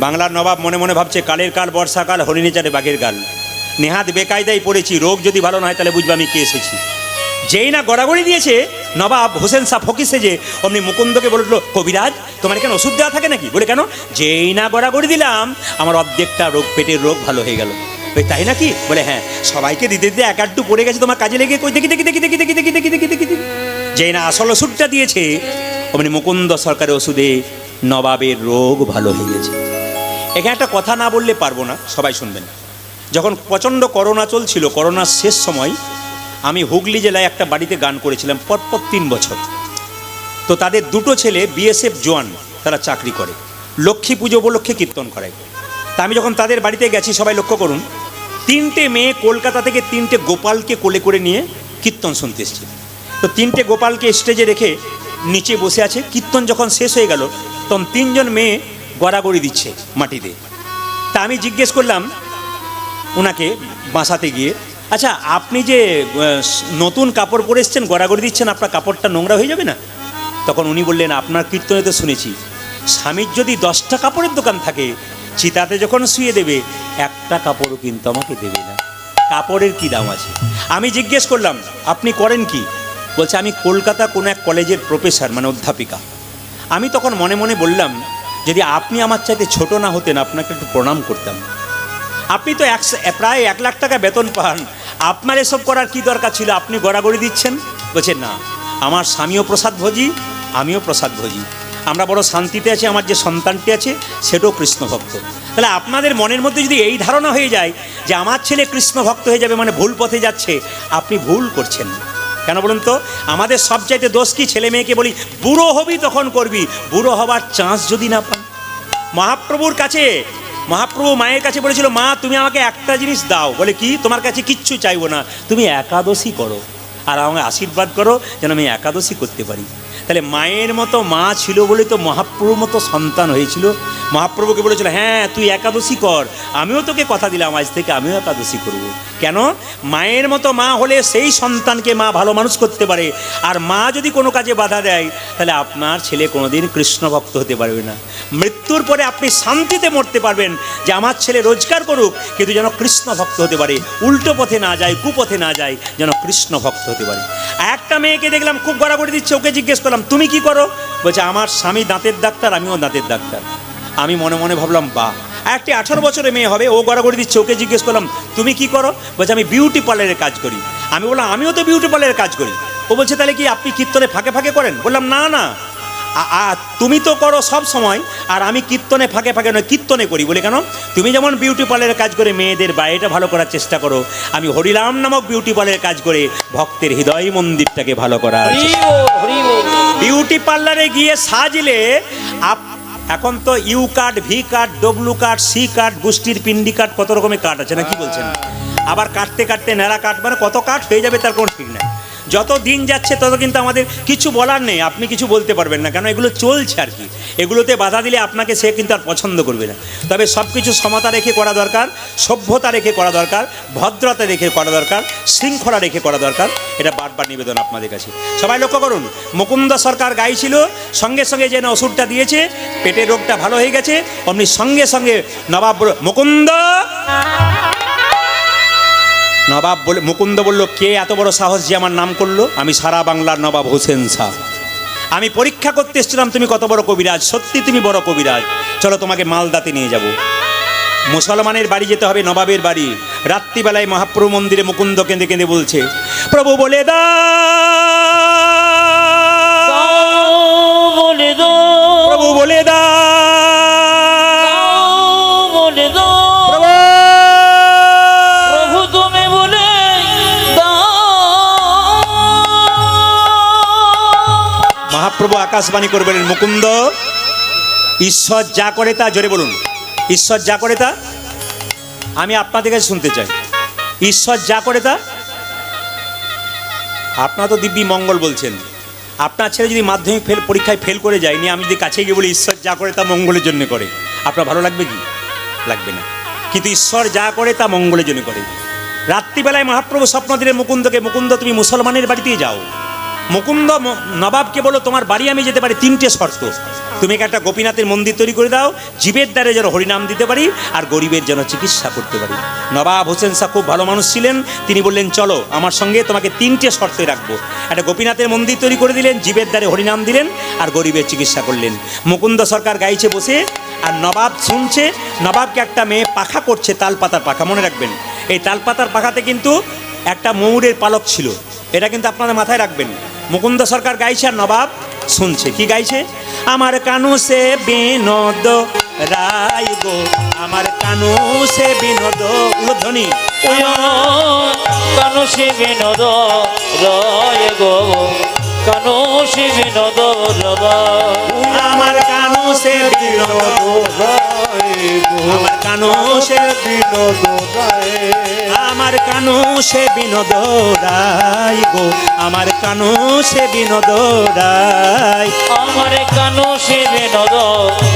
বাংলার নবাব মনে মনে ভাবছে, কালের কাল বর্ষাকাল, হরিণী চারে বাঘের গাল, নেহাত বেকায়দায় পড়েছি, রোগ যদি ভালো না হয় তাহলে বুঝবো আমি কে এসেছি। যেই না গড়াগড়ি দিয়েছে নবাব হোসেন শাহ ফকির সেজে, অমনি মুকুন্দকে বললো, কবিরাজ তোমার এখানে ওষুধ দেওয়া থাকে নাকি? বলে কেন? যেই না গড়াগড়ি দিলাম, আমার অর্ধেকটা রোগ, পেটের রোগ ভালো হয়ে গেল। ওই তাই নাকি? বলে হ্যাঁ, সবাইকে দিতে দিতে এক আধটু পড়ে গেছে, তোমার কাজে লেগে। কই দেখি দেখি দেখি দেখি দেখি দেখি দেখি দেখি দেখি দেখি। যেই না আসল ওষুধটা দিয়েছে, অমনি মুকুন্দ সরকারের ওষুধে নবাবের রোগ ভালো হয়ে গেছে। এখানে একটা কথা না বললে পারবো না, সবাই শুনবেন। যখন প্রচণ্ড করোনা চলছিল, করোনার শেষ সময়, আমি হুগলি জেলায় একটা বাড়িতে গান করেছিলাম পরপর 3 বছর। তো তাদের দুটো ছেলে বিএসএফ জওয়ান, তারা চাকরি করে, লক্ষ্মী পুজো উপলক্ষে কীর্তন করে। তা আমি যখন তাদের বাড়িতে গেছি, সবাই লক্ষ্য করুন, 3টে মেয়ে কলকাতা থেকে 3টে গোপালকে কোলে করে নিয়ে কীর্তন শুনতে এসছে। তো 3টে গোপালকে স্টেজে রেখে নিচে বসে আছে। কীর্তন যখন শেষ হয়ে গেল, তখন 3জন মেয়ে গড়াগড়ি দিচ্ছে মাটিতে। তা আমি জিজ্ঞেস করলাম ওনাকে বাসাতে গিয়ে, আচ্ছা আপনি যে নতুন কাপড় পরে এসছেন, গড়াগড়ি দিচ্ছেন, আপনার কাপড়টা নোংরা হয়ে যাবে না? তখন উনি বললেন, আপনার কীর্তনে তো শুনেছি, স্বামীর যদি 10টা কাপড়ের দোকান থাকে, চিতাতে যখন শুয়ে দেবে, একটা কাপড়ও কিন্তু আমাকে দেবে না, কাপড়ের কি দাম আছে? আমি জিজ্ঞেস করলাম, আপনি করেন কি? বলছে, আমি কলকাতা কোনো এক কলেজের প্রফেসর, মানে অধ্যাপিকা। আমি তখন মনে মনে বললাম, যদি আপনি আমার চাইতে ছোট না হতেন, আপনাকে একটু প্রণাম করতাম। আপনি তো প্রায় 1 লাখ টাকা বেতন পান, আপনার এসব করার কি দরকার ছিল? আপনি গড়াগড়ি দিচ্ছেন। বলছে, না, আমার স্বামীও প্রসাদ ভোজি, আমিও প্রসাদ ভোজি, আমরা বড় শান্তিতে আছি, আমার যে সন্তানটি আছে সেটাও কৃষ্ণ ভক্ত। তাহলে আপনাদের মনের মধ্যে যদি এই ধারণা হয়ে যায় যে আমার ছেলে কৃষ্ণ ভক্ত হয়ে যাবে, মানে ভুল পথে যাচ্ছে, আপনি ভুল করছেন। কেন বলুন তো? আমাদের সবচাইতে দোষ কি? ছেলে মেয়েকে বলি বুড়ো হবি তখন করবি, বুড়ো হবার চান্স যদি না পান। মহাপ্রভুর কাছে, মহাপ্রভু মায়ের কাছে বলেছিল, মা তুমি আমাকে একটা জিনিস দাও। বলে কি? তোমার কাছে কিচ্ছু চাইবো না, তুমি একাদশী করো আর আমাকে আশীর্বাদ করো যেন আমি একাদশী করতে পারি। তাহলে মায়ের মতো মা ছিল বলেই তো মহাপ্রভুর মতো সন্তান হয়েছিল। মহাপ্রভুকে বলেছিল, হ্যাঁ তুই একাদশী কর, আমিও তোকে কথা দিলাম আজ থেকে আমিও একাদশী করব। কেন? মায়ের মতো মা হলে সেই সন্তানকে মা ভালো মানুষ করতে পারে। আর মা যদি কোনো কাজে বাধা দেয়, তাহলে আপনার ছেলে কোনোদিন কৃষ্ণ ভক্ত হতে পারবে না। মৃত্যুর পরে আপনি শান্তিতে মরতে পারবেন যে আমার ছেলে রোজগার করুক, কিন্তু যেন কৃষ্ণ ভক্ত হতে পারে, উল্টো পথে না যায়, কুপথে না যায়, যেন কৃষ্ণ ভক্ত হতে পারে। একটা মেয়েকে দেখলাম খুব গড়াগড়ি দিচ্ছে, ওকে জিজ্ঞেস করলাম তুমি কি করো? বলছে আমার স্বামী দাঁতের ডাক্তার, আমিও দাঁতের ডাক্তার। আমি মনে মনে ভাবলাম বাহ। একটি 18 বছরের মেয়ে হবে, ও গড়াগড়ি দিচ্ছে, ওকে জিজ্ঞেস করলাম তুমি কি করো? বলছে আমি বিউটি পার্লারের কাজ করি। আমি বললাম আমিও তো বিউটি পার্লারের কাজ করি। ও বলছে তাহলে কি আপনি কীর্তনে ফাঁকে ফাঁকে করেন? বললাম না না, তুমি তো করো সব সময়, আর আমি কীর্তনে ফাঁকে ফাঁকে নয়, কীর্তনে করি। বলে কেন? তুমি যেমন বিউটি পার্লারের কাজ করে মেয়েদের বাইরেটা ভালো করার চেষ্টা করো, আমি হরিরাম নামক বিউটি পার্লারের কাজ করে ভক্তের হৃদয় মন্দিরটাকে ভালো করার চেষ্টা। বিউটি পার্লারে গিয়ে সাজলে এখন তো U card, V card, W card, C card, গোষ্ঠীর পিন্ডি কার্ড, কত রকমের কার্ড আছে না, কি বলছেন? আবার কাটতে কাটতে ন্যাড়া কার্ড, মানে কত কার্ড হয়ে যাবে তার কোনো ঠিক নাই। যত দিন যাচ্ছে তত কিন্তু আমাদের কিছু বলার নেই, আপনি কিছু বলতে পারবেন না, কেন এগুলো চলছে আর কি। এগুলোতে বাধা দিলে আপনাকে সে কিন্তু আর পছন্দ করবে না। তবে সব কিছু সমতা রেখে করা দরকার, সভ্যতা রেখে করা দরকার, ভদ্রতা রেখে করা দরকার, শৃঙ্খলা রেখে করা দরকার। এটা বারবার নিবেদন আপনাদের কাছে। সবাই লক্ষ্য করুন, মুকুন্দ সরকার গাইছিল, সঙ্গে সঙ্গে যেন ওষুধটা দিয়েছে, পেটের রোগটা ভালো হয়ে গেছে, অমনি সঙ্গে সঙ্গে নবাব মুকুন্দ নবাব বলে মুকুন্দ বলল, কে এত বড় সাহস যে আমার নাম করলো? আমি সারা বাংলার নবাব হোসেন শাহ। আমি পরীক্ষা করতে এসেছিলাম তুমি কত বড় কবিরাজ। সত্যি তুমি বড় কবিরাজ, চলো তোমাকে মালদাতে নিয়ে যাব। মুসলমানের বাড়ি যেতে হবে, নবাবের বাড়ি। রাত্রিবেলায় মহাপ্রভু মন্দিরে মুকুন্দ কেঁদে কেঁদে বলছে, প্রভু বলে দাও, প্রভু বলে দাও, মহাপ্রভু আকাশবাণী করবেন, মুকুন্দ ঈশ্বর যা করে তা, জোরে বলুন, ঈশ্বর যা করে তা। আমি আপনাদের কাছে শুনতে চাই, ঈশ্বর যা করে তা। আপনারা তো দিব্যি মঙ্গল বলছেন। আপনার ছেলে যদি মাধ্যমিক পরীক্ষায় ফেল করে যায়, নিয়ে আমি যদি কাছে গিয়ে বলি ঈশ্বর যা করে তা মঙ্গলের জন্য করে, আপনার ভালো লাগবে কি? লাগবে না। কিন্তু ঈশ্বর যা করে তা মঙ্গলের জন্য করে। রাত্রিবেলায় মহাপ্রভু স্বপ্ন দিলেন মুকুন্দকে, মুকুন্দ তুমি মুসলমানের বাড়িতে যাও। মুকুন্দ নবাবকে বলো, তোমার বাড়ি আমি যেতে পারি, 3টে শর্ত। তুমি একটা গোপীনাথের মন্দির তৈরি করে দাও, জীবের দ্বারে যেন হরিনাম দিতে পারি, আর গরিবের যেন চিকিৎসা করতে পারি। নবাব হোসেন শাহ খুব ভালো মানুষ ছিলেন, তিনি বললেন চলো আমার সঙ্গে, তোমাকে 3টে শর্তে রাখবো। একটা গোপীনাথের মন্দির তৈরি করে দিলেন, জীবের দ্বারে হরিনাম দিলেন, আর গরিবের চিকিৎসা করলেন। মুকুন্দ সরকার গাইছে বসে, আর নবাব শুনছে। নবাবকে একটা মেয়ে পাখা করছে, তালপাতার পাখা, মনে রাখবেন। এই তালপাতার পাখাতে কিন্তু একটা ময়ূরের পালক ছিল, এটা কিন্তু আপনাদের মাথায় রাখবেন। মুকুন্দ সরকার গাইছে আর নবাব শুনছে। কি গাইছে? আমার কানু সে বিনোদ রায় গো, আমার কানু সে বিনোদ, উলধ্বনি, কানু সে বিনোদ রায় গো, কানু সে বিনোদ রায়, আমার কানু সে বিনোদ রায় গো, আমার কানু সে বিনোদ রায়, আমার কানু সে বিনোদ রায় গো, আমার কানু সে বিনোদ রায়, আমার কানু সে বিনোদ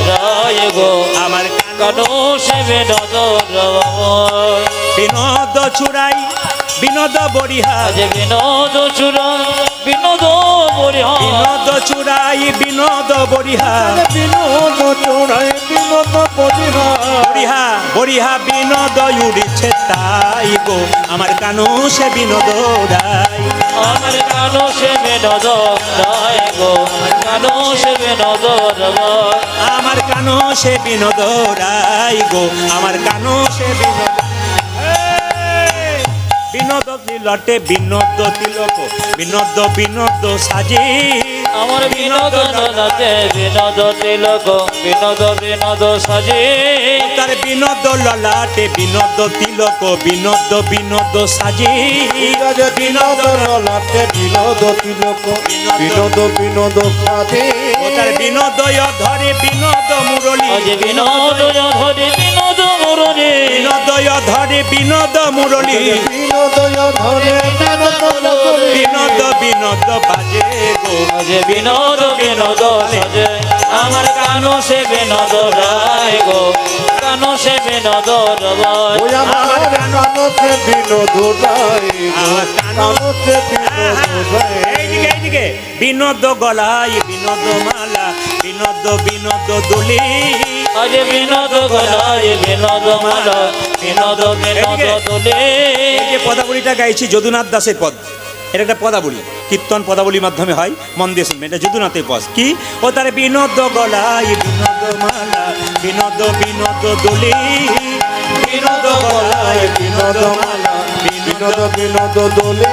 রায় গো, আমার কানু সে বিনোদ রায়, বিনোদ চুরাই বিনোদ বরিহা, আজ বিনোদ চূড়া বিনোদ বরিহা, বিনোদ চুরাই বিনোদ বরিহা, বিনোদ চোরাই বিনোদ বরিহা, বরিহা বরিহা বিনোদ উড়িছে তাই গো, আমার কানু সে বিনোদ রায়, আমার কানু সে বিনোদ রায় গো, কানু সে বিনোদ রায়, আমার কানু সে বিনোদ রায় গো, আমার কানু সে বিনোদ, বিনোদ তিলটে বিনোদ তিলক, বিনোদ বিনোদ সাজে, আমার বিনোদ নাচে বিনোদ তিলক, বিনোদ বিনোদ সাজে, তার বিনোদ ললাটে বিনোদ তিলক, বিনোদ বিনোদ সাজে, বিনোদ ললাটে বিনোদ তিলক, বিনোদ বিনোদ সাজে, তার বিনোদয় ধরে বিনোদ মুরলী, আজ বিনোদ ধরে বিনোদ মুরলী, বিনোদয় ধরে বিনোদ মুরলী, বিনোদয় ধরে বিনোদ বিনোদ বাজে গো যে বিনোদ বিনোদ সাজে আমার কানো সে বিনোদ রায় গো কানো সে বিনোদ রবাই আমার কানতে বিনোদ রায় আমার কানতে বিনোদ রায় এইদিকে বিনোদ গলায় বিনোদ মালা বিনোদ বিনোদ দোলে আজ বিনোদ গলায় বিনোদ মালা বিনোদ বিনোদ দোলে এই যে পদাবলীটা গাইছি যদুনাথ দাসের পদ, এটা একটা পদাবলী, কীর্তন পদাবলীর মাধ্যমে হয়, মন দিয়ে শুনবেন, এটা যদুনাথের পদ। কি ও তার বিনোদ গলায় বিনোদ মালা বিনোদ বিনোদ দোলে বিনোদ গলায় বিনোদ মালা বিনোদ বিনোদ দোলে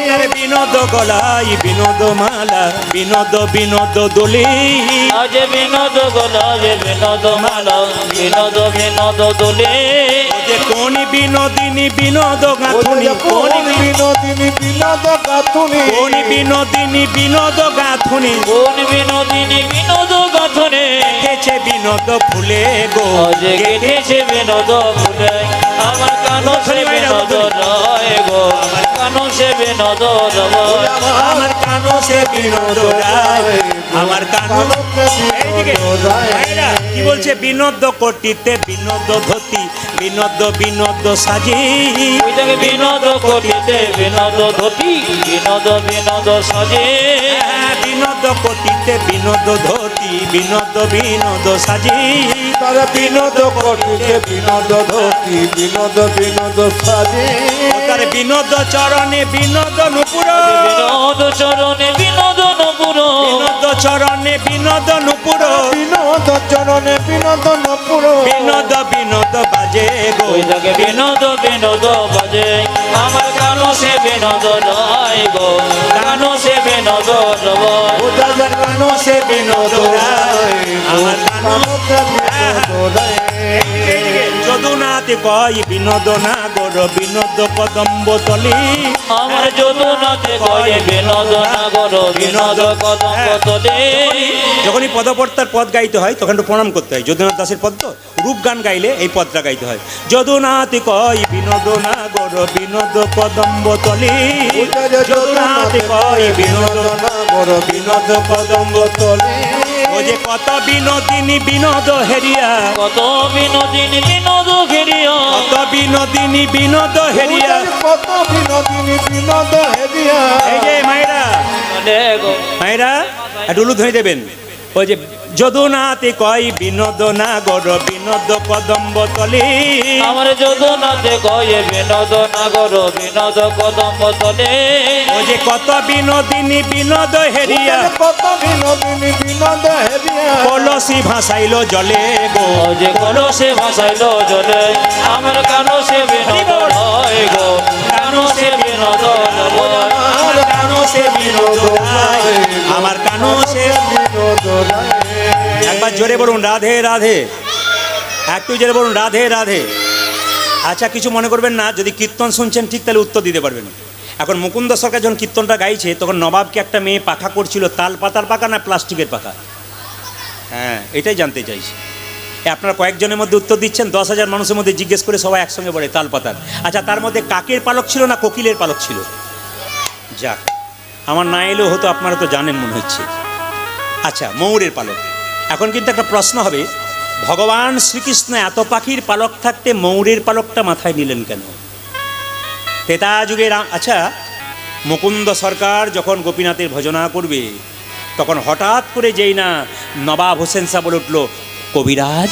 তার বিনোদ গলায় বিনোদ মালা বিনোদ বিনোদ দোলে আজ বিনোদ গলায় বিনোদ মালা বিনোদ বিনোদ দোলে যে কোন বিনোদিনী বিনোদ গাঁথুনি কোন বিনোদিনী বিনোদ গাথুনি কোন বিনোদিনী বিনোদ গাঁথুনি কোন বিনোদিনী বিনোদ গাথনে গেছে বিনোদ ফুলে গো আজ গেছে বিনোদ ফুলে আমার কানো সে বিনোদ রায় গো কানো সে বিনোদ রবাই আমার কানো সে বিনোদ রায় আমার কানো এইদিকে ভাইরা কি বলছে বিনোদ কোটিতে বিনোদ ধতি বিনোদ বিনোদ সাজি ওই দেখে বিনোদ কোটিতে বিনোদ ধতি বিনোদ বিনোদ সাজে বিনোদ কোটিতে বিনোদ ধতি বিনোদ বিনোদ সাজি তারা বিনোদ কোটিতে বিনোদ ধতি বিনোদ বিনোদ সাজে তার বিনোদ চরণে বিনোদ নুপুর বিনোদ চরণে বিনোদ নপুর বিনোদ চরণে বিনোদ নুপুর বিনোদ চরণে বিনোদ নপুর বিনোদ বিনোদ বাজে গো ওই দেখে বিনোদ বিনোদ বাজে আমার কানো সে বিনোদ রায় গো কানো সে বিনোদ রবাই উদাজার কানো সে বিনোদ রায় আমার কানো কানোতে বিনোদ রায় যদুনাথ কয় বিনোদ না গর বিনোদ কদম্ব তলি আমার যদুনাথে কয়ে বিনোদ নাগর বিনোদ কদম্ব তোলে যখনই পদবর্তার পদ গাইতে হয় তখন একটু প্রণাম করতে হয়, যদুনাথ দাসের পদ তো, রূপ গান গাইলে এই পদটা গাইতে হয়। যদুনাথ কয় বিনোদ না গর বিনোদ কদম্ব তলি যদুনাথ কয় বিনোদ নাগর বিনোদ কদম্ব তলে ও যে কত বিনোদিনী বিনোদ হেরিয়া কত বিনোদিনী বিনোদ ঘেরিয়া কত বিনোদিনী বিনোদ হেরিয়া কত বিনোদিনী বিনোদ হেরিয়া এই যে মায়েরা দেখো মায়েরা একটু উলু ধরে দেবেন। ওই যে যদুনাথ কয় বিনোদ না গর বিনোদ কদম্ব তলে আমার যদুনাথে কয়ে বিনোদ নাগর বিনোদ কদম্ব তোলে ও যে কত বিনোদিনী বিনোদ হেরিয়া কত বিনোদিনী বিনোদ হেরিয়া কলসি ভাসাইল জলে গো ও যে কলসে ভাসাইল জলে আমার কানো সে বিনোদ রায় গো কানো সে বিনোদ রবাই আমার কানো সে বিনোদ রায় আমার কানো সে বিনোদ রায় একবার জোরে বলুন রাধে রাধে, একটু জোরে বলুন রাধে রাধে। আচ্ছা কিছু মনে করবেন না, যদি কীর্তন শুনছেন ঠিক তাহলে উত্তর দিতে পারবেন। এখন মুকুন্দ সরকার যখন কীর্তনটা গাইছে তখন নবাবকে একটা মেয়ে পাখা করছিল, তাল পাতার পাখা না প্লাস্টিকের পাখা? হ্যাঁ এটাই জানতে চাইছি। আপনারা কয়েকজনের মধ্যে উত্তর দিচ্ছেন, 10,000 মানুষের মধ্যে জিজ্ঞেস করে সবাই একসঙ্গে বলে তাল পাতার। আচ্ছা তার মধ্যে কাকের পালক ছিল না কোকিলের পালক ছিল? যাক আমার না এলেও হতো, আপনারা তো জানেন মনে হচ্ছে। আচ্ছা ময়ূরের পালক। এখন কিন্তু একটা প্রশ্ন হবে, ভগবান শ্রীকৃষ্ণ এত পাখির পালক থাকতে ময়ূরের পালকটা মাথায় নিলেন কেন? তেতা যুগের আচ্ছা মুকুন্দ সরকার যখন গোপীনাথের ভজনা করবে তখন হঠাৎ করে যেই না নবাব হোসেন শাহ বলে উঠল কবিরাজ।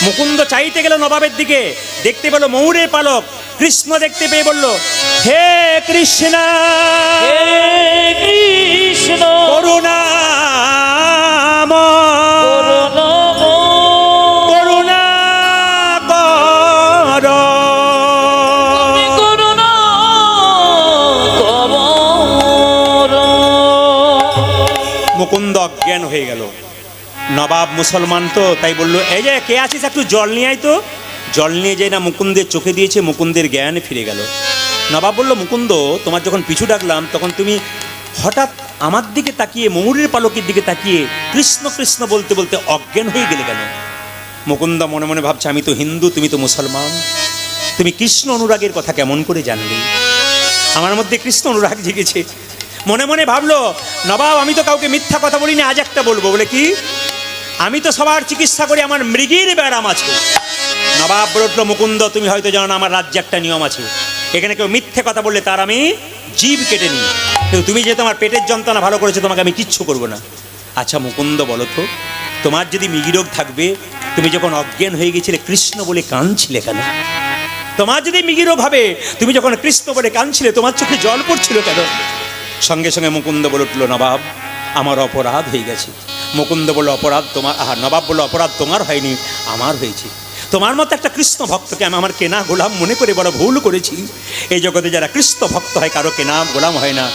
মুকুন্দ চাইতে গেল নবাবের দিকে, দেখতে পেল ময়ূরের পালক। কৃষ্ণ দেখতে পেয়ে বলল হে কৃষ্ণ হে কৃষ্ণ করুণা কর করুণা কবর মুকুন্দ অজ্ঞান হয়ে গেল। নবাব মুসলমান তো, তাই বলল এই যে কে আছিস একটু জল নিয়ে আয় তো। জল নিয়ে যাই না মুকুন্দের চোখে দিয়েছে, মুকুন্দের জ্ঞান ফিরে গেল। নবাব বলল মুকুন্দ তোমার যখন পিছু ডাকলাম তখন তুমি হঠাৎ আমার দিকে তাকিয়ে ময়ূরের পালকের দিকে তাকিয়ে কৃষ্ণ কৃষ্ণ বলতে বলতে অজ্ঞান হয়ে গেলে কেন? মুকুন্দ মনে মনে ভাবছে আমি তো হিন্দু, তুমি তো মুসলমান, তুমি কৃষ্ণ অনুরাগের কথা কেমন করে জানলে? আমার মধ্যে কৃষ্ণ অনুরাগ জেগেছে। মনে মনে ভাবলো, নবাব আমি তো কাউকে মিথ্যা কথা বলিনি, আজ একটা বলবো। বলে কি? আমি তো সবার চিকিৎসা করি, আমার মৃগীর ব্যারাম আছে। নবাব বলে উঠলো, মুকুন্দ তুমি হয়তো জানো না, আমার রাজ্যে একটা নিয়ম আছে, এখানে কেউ মিথ্যে কথা বললে তার আমি জিভ কেটে নিই। কিন্তু তুমি যেহেতু আমার পেটের যন্ত্রণা ভালো করেছো, তোমাকে আমি কিচ্ছু করবো না। আচ্ছা মুকুন্দ বলো তো, তোমার যদি মৃগীরোগ থাকবে, তুমি যখন অজ্ঞান হয়ে গেছিলে কৃষ্ণ বলে কাঁদছিলে কেন? তোমার যদি মৃগীরোগ হবে, তুমি যখন কৃষ্ণ বলে কাঁদছিলে, তোমার চোখে জল পড়ছিল কেন? সঙ্গে সঙ্গে মুকুন্দ বলে উঠল, নবাব আমার অপরাধ হয়ে গেছে। মুকুন্দ বলল, অপরাধ তোমার? নবাব বলল, অপরাধ তোমার হয়নি, আমার হয়েছে। তোমার মতো একটা কৃষ্ণ ভক্তকে আমি আমার কেনা গোলাম মনে করে বড় ভুল করেছি। এই জগতে যারা কৃষ্ণ ভক্ত হয়, কারো কেনা গোলাম হয় না,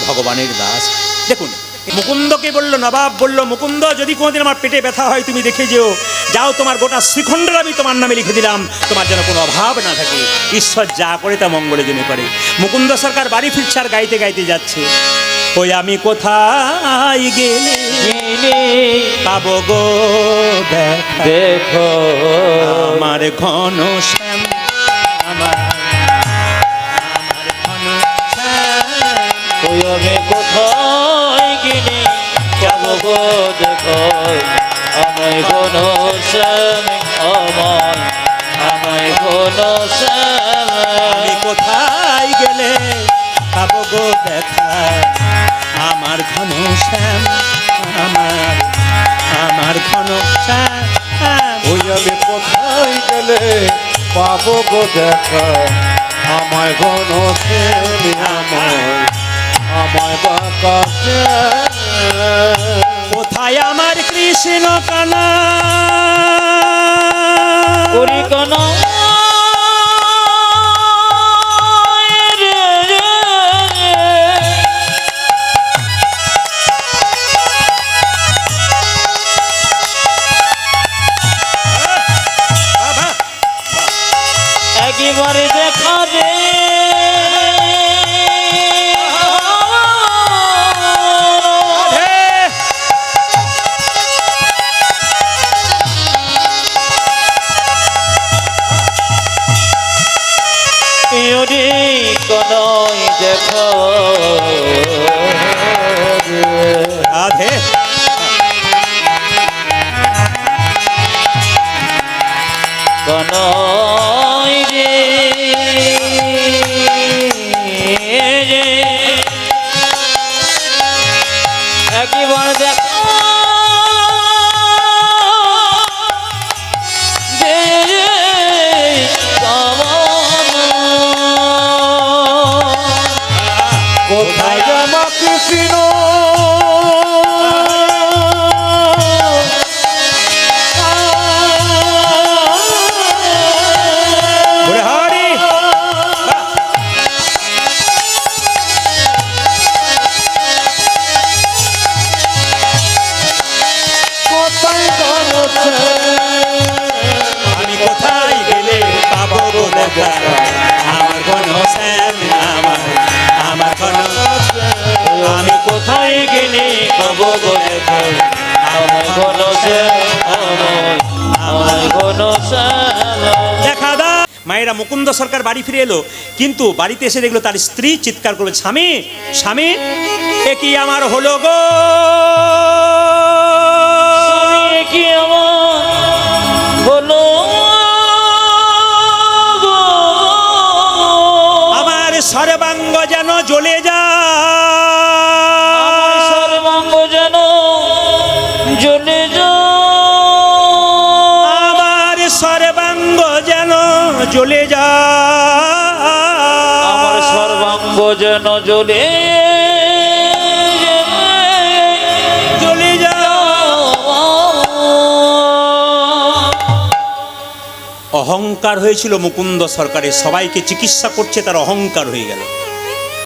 ভগবানের দাস। দেখুন মুকুন্দকে বলল, নবাব বলল, মুকুন্দ যদি কোনোদিন আমার পেটে ব্যথা হয় তুমি দেখে যেও, যাও তোমার গোটা শ্রীখণ্ডের আমি তোমার নামে লিখে দিলাম, তোমার যেন কোনো অভাব না থাকে। ঈশ্বর যা করে তা মঙ্গলে জন্য করে। মুকুন্দ সরকার বাড়ি ফিরছে আর গাইতে গাইতে যাচ্ছে, ওই আমি কোথায় গেলে পাবো গো দেখা, দেখো আমার ঘন শ্যাম, আমার ঘন শ্যাম। ওই আমি কোথায় গেলে যাবো গো দেখো, আমায় ঘন শ্যাম, আমায় ঘন শ্যাম। আমি কোথায় গেলে পাবো গো দেখা, আমার ঘন শ্যাম, আমার ঘন শ্যাম। ওই আমি কোথায় গেলে পাবো গো দেখা, আমায় ঘন শ্যাম, আমায় বাঁকা শ্যাম। কোথায় আমার কৃষ্ণ কানা, করি কেন একবারে দেখা রে, কনই দেখো রাধে। কনই রে একবার দেখো কোথায় আমার কৃষ্ণ, বলে হরি। কোথায় ঘন শ্যাম। আমি কোথায় গেলে পাবো গো দেখা, আমার ঘন শ্যাম, আমার ঘন। আমি কোথায় গেলে পাবো গো দেখো, আমায় ঘন শ্যাম, আমায় ঘন শ্যাম। দেখা দা। মায়েরা মুকুন্দ সরকার বাড়ি ফিরে এলো, কিন্তু বাড়িতে এসে দেখলো তার স্ত্রী চিৎকার করবে, স্বামী স্বামী এ কি আমার হলো গো, স্বামী কি আমার হলো গো, আমার সর্বাঙ্গ যেন জ্বলে আমার যায়, সর্বাঙ্গ যেন জ্বলে যায়, আমার সর্বাঙ্গ যেন জ্বলে আমার যায়, সর্বাঙ্গ যেন জ্বলে জ্বলে যায়। অহংকার হয়েছিল মুকুন্দ সরকারের, সবাইকে চিকিৎসা করছে, তার অহংকার হয়ে গেল।